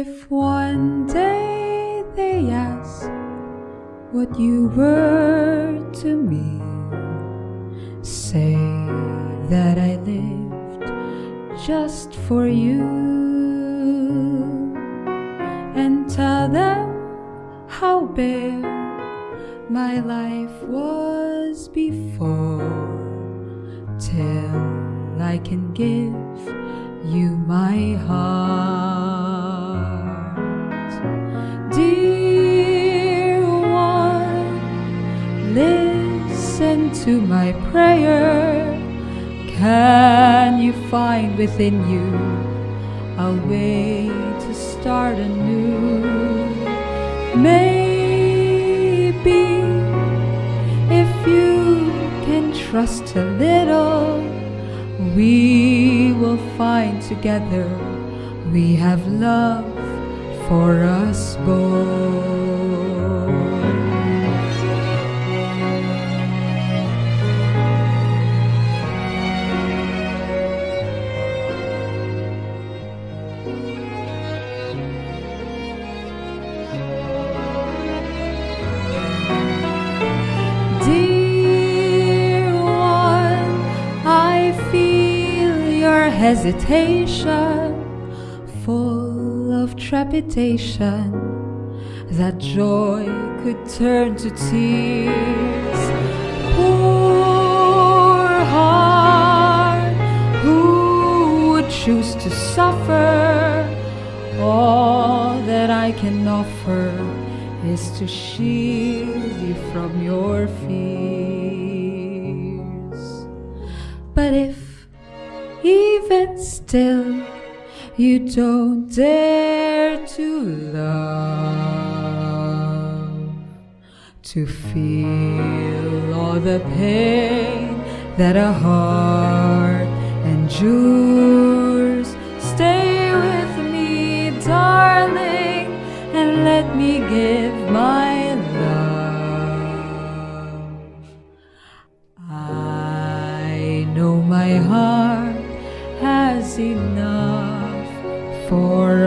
If one day they ask what you were to me, say that I lived just for you, and tell them how bare my life was before, till I can give you my heart. Dear one, listen to my prayer. Can you find within you a way to start anew? Maybe if you can trust a little, we will find together we have love for us both. Dear one, I feel your hesitation, full of trepidation, that joy could turn to tears. Poor heart, who would choose to suffer? All that I can offer is to shield you from your fears. But if even still you don't dare to love, to feel all the pain that a heart endures, stay with me, darling, and let me give my love. I know my heart has enough for